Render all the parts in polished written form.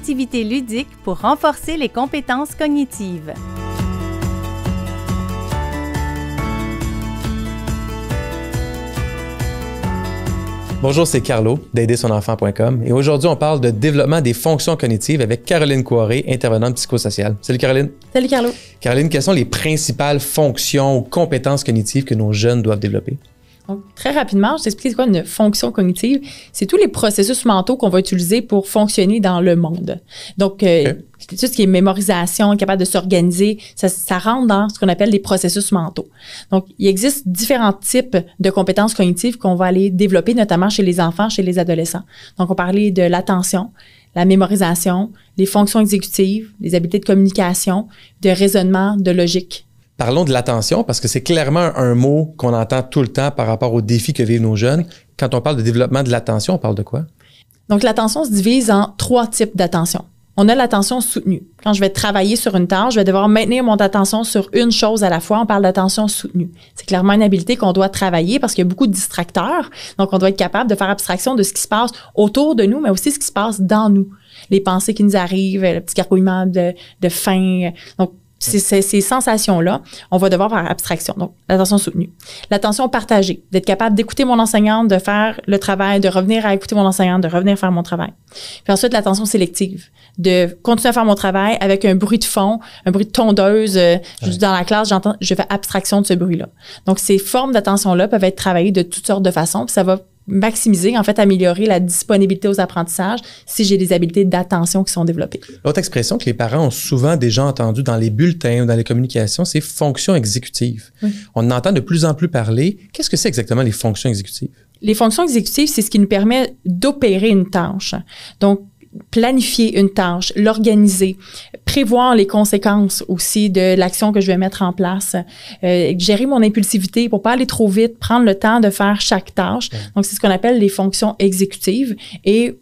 activités ludiques pour renforcer les compétences cognitives. Bonjour, c'est Carlo d'aidersonenfant.com et aujourd'hui, on parle de développement des fonctions cognitives avec Caroline Coiré, intervenante psychosociale. Salut Caroline. Salut Carlo. Caroline, quelles sont les principales fonctions ou compétences cognitives que nos jeunes doivent développer? Donc, très rapidement, je t'explique c'est quoi une fonction cognitive. C'est tous les processus mentaux qu'on va utiliser pour fonctionner dans le monde. Donc, tout ce qui est mémorisation, capable de s'organiser, ça rentre dans ce qu'on appelle des processus mentaux. Donc, il existe différents types de compétences cognitives qu'on va aller développer, notamment chez les enfants, chez les adolescents. Donc, on parlait de l'attention, la mémorisation, les fonctions exécutives, les habiletés de communication, de raisonnement, de logique. Parlons de l'attention parce que c'est clairement un mot qu'on entend tout le temps par rapport aux défis que vivent nos jeunes. Quand on parle de développement de l'attention, on parle de quoi? Donc, l'attention se divise en 3 types d'attention. On a l'attention soutenue. Quand je vais travailler sur une tâche, je vais devoir maintenir mon attention sur une chose à la fois. On parle d'attention soutenue. C'est clairement une habileté qu'on doit travailler parce qu'il y a beaucoup de distracteurs. Donc, on doit être capable de faire abstraction de ce qui se passe autour de nous, mais aussi ce qui se passe dans nous. Les pensées qui nous arrivent, le petit gargouillement de faim. Donc, ces sensations-là, on va devoir faire abstraction. Donc, l'attention soutenue. L'attention partagée, d'être capable d'écouter mon enseignante, de faire le travail, de revenir à écouter mon enseignante, de revenir faire mon travail. Puis ensuite, l'attention sélective, de continuer à faire mon travail avec un bruit de fond, un bruit de tondeuse. Juste dans la classe, je fais abstraction de ce bruit-là. Donc, ces formes d'attention-là peuvent être travaillées de toutes sortes de façons, puis ça va maximiser, en fait, améliorer la disponibilité aux apprentissages si j'ai des habiletés d'attention qui sont développées. L'autre expression que les parents ont souvent déjà entendue dans les bulletins ou dans les communications, c'est fonction exécutive. Oui. On en entend de plus en plus parler. Qu'est-ce que c'est exactement les fonctions exécutives? Les fonctions exécutives, c'est ce qui nous permet d'opérer une tâche. Donc, planifier une tâche, l'organiser, prévoir les conséquences aussi de l'action que je vais mettre en place, gérer mon impulsivité pour pas aller trop vite, prendre le temps de faire chaque tâche. Donc, c'est ce qu'on appelle les fonctions exécutives et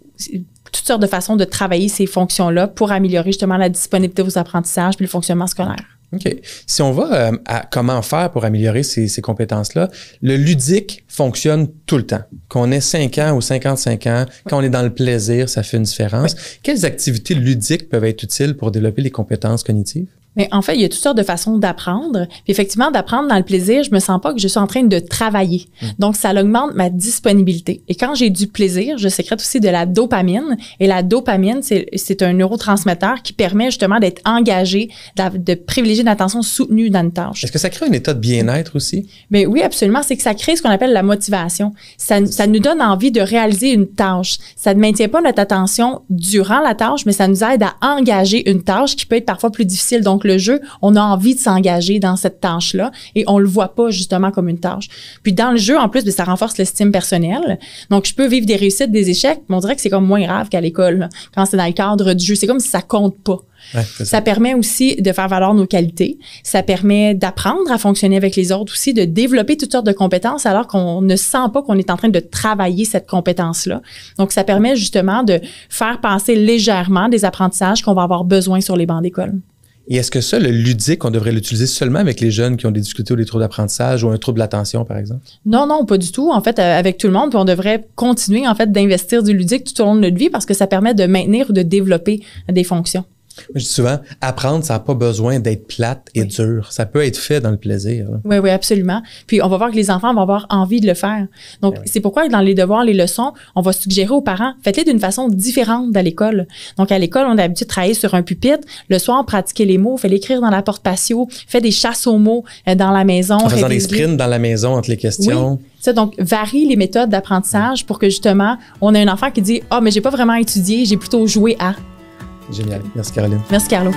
toutes sortes de façons de travailler ces fonctions-là pour améliorer justement la disponibilité aux apprentissages puis le fonctionnement scolaire. OK. Si on va à comment faire pour améliorer ces compétences-là, le ludique fonctionne tout le temps. Qu'on ait 5 ans ou 55 ans, quand on est dans le plaisir, ça fait une différence. Oui. Quelles activités ludiques peuvent être utiles pour développer les compétences cognitives? Mais en fait, il y a toutes sortes de façons d'apprendre. Puis effectivement, d'apprendre dans le plaisir, je me sens pas que je suis en train de travailler. Donc, ça augmente ma disponibilité. Et quand j'ai du plaisir, je sécrète aussi de la dopamine. Et la dopamine, c'est un neurotransmetteur qui permet justement d'être engagé, de privilégier une attention soutenue dans une tâche. Est-ce que ça crée un état de bien-être aussi? Mais oui, absolument. C'est que ça crée ce qu'on appelle la motivation. Ça nous donne envie de réaliser une tâche. Ça ne maintient pas notre attention durant la tâche, mais ça nous aide à engager une tâche qui peut être parfois plus difficile. Donc, le jeu, on a envie de s'engager dans cette tâche-là et on le voit pas justement comme une tâche. Puis dans le jeu, en plus, ça renforce l'estime personnelle. Donc, je peux vivre des réussites, des échecs, mais on dirait que c'est comme moins grave qu'à l'école, là, quand c'est dans le cadre du jeu. C'est comme si ça compte pas. Ouais, ça permet aussi de faire valoir nos qualités. Ça permet d'apprendre à fonctionner avec les autres aussi, de développer toutes sortes de compétences alors qu'on ne sent pas qu'on est en train de travailler cette compétence-là. Donc, ça permet justement de faire passer légèrement des apprentissages qu'on va avoir besoin sur les bancs d'école. Et est-ce que ça, le ludique, on devrait l'utiliser seulement avec les jeunes qui ont des difficultés ou des troubles d'apprentissage ou un trouble de l'attention, par exemple? Non, pas du tout. En fait, avec tout le monde, puis on devrait continuer, en fait, d'investir du ludique tout au long de notre vie parce que ça permet de maintenir ou de développer des fonctions. Je dis souvent, apprendre, ça n'a pas besoin d'être plate et dur. Ça peut être fait dans le plaisir. Oui, absolument. Puis, on va voir que les enfants vont avoir envie de le faire. Donc, c'est pourquoi dans les devoirs, les leçons, on va suggérer aux parents, faites-les d'une façon différente à l'école. Donc, à l'école, on a l'habitude de travailler sur un pupitre. Le soir, pratiquer les mots, faites l'écrire dans la porte patio, faites des chasses aux mots dans la maison. En faisant des sprints dans la maison entre les questions. Oui. Ça, donc, varie les méthodes d'apprentissage pour que, justement, on ait un enfant qui dit « Ah, mais j'ai pas vraiment étudié, j'ai plutôt joué à ». Génial. Merci, Caroline. Merci, Carlo.